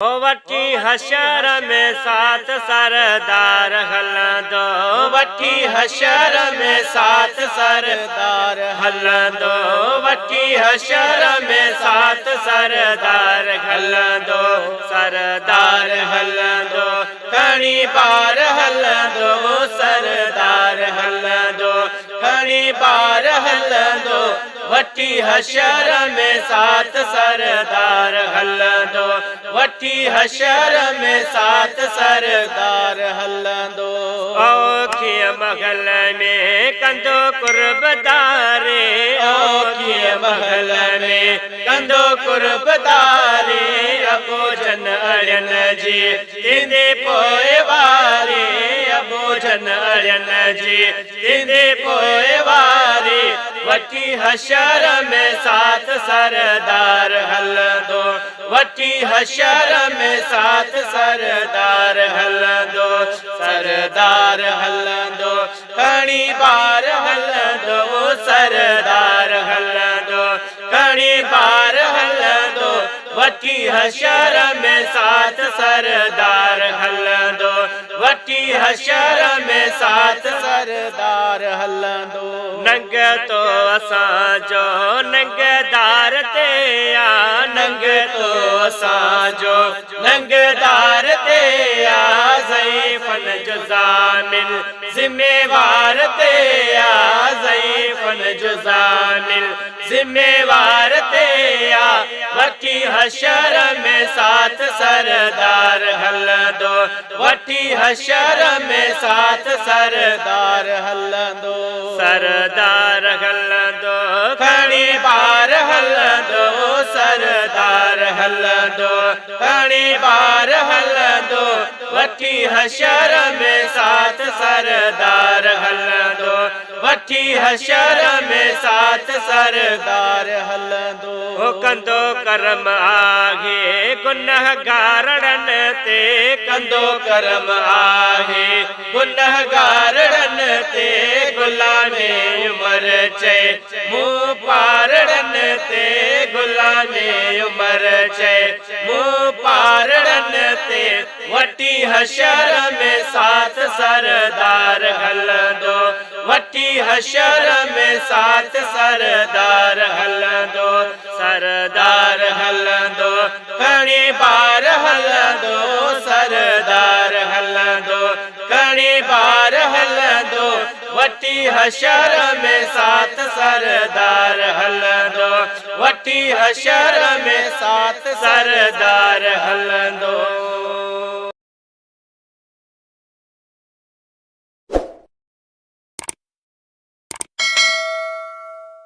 वठी हशर में सात सरदार हलंदो, वठी हशर में सात सरदार हलंदो, वठी हशर में सात सरदार हलंदो, सरदार हलंदो, घणी बार हलंदो, सरदार हलंदो, घणी बार हलंदो, वठी हशर में सात सरदार हलंदो, वठी हशर में सात सरदार हलंदो। औखीअ महल में कंदो कुर्बदारे, औखीअ महल में कंदो कुर्बदारे, अबोजन अड़ियन जी थींदे पोइवारी, अबोजन अड़ियन जी थींदे पोइवारी, वठी हशर में सात सरदार हलंदो, वठी हशर में सात सरदार हलंदो, सरदार हलंदो, घणी बार हलंदो, सरदार हलंदो, घणी बार हलंदो, वठी हशर में सात सरदार हलंदो, वठी हशर में सात सरदार हलंदो। नंग तो असांजो नंगदार ते आ, नंग तो असांजो नंगदार ते आ, ज़ईफ़न जो ज़ामिल ज़िम्मेवार ते आ, ज़ईफ़न जो ज़ामिल ज़िम्मेवार ते आ, वठी हशर में सात सरदार हलंदो, वठी हशर में सात सरदार हलंदो, सरदार हलंदो, घणी बार हलंदो, सरदार हलंदो, घणी बार हलंदो, वठी हशर में सात सरदार हलंदो, वठी हशर में सात सरदार हलंदो। कंदो करम आहे गुनहगारन ते, कंदो करम आहे गुनहगारन ते, गुलामे उमर चए मुँह पारड़न ते, गुलामे उमर चए मुँह पारड़न ते, वठी हशर में सात सरदार हलंदो, वठी हशर में सात सरदार हलंदो, सरदार हलंदो, घणी बार हलंदो, सरदार हलंदो, घणी बार हलंदो, वठी हशर में सात सरदार हलंदो, वठी हशर में सात सरदार हलंदो।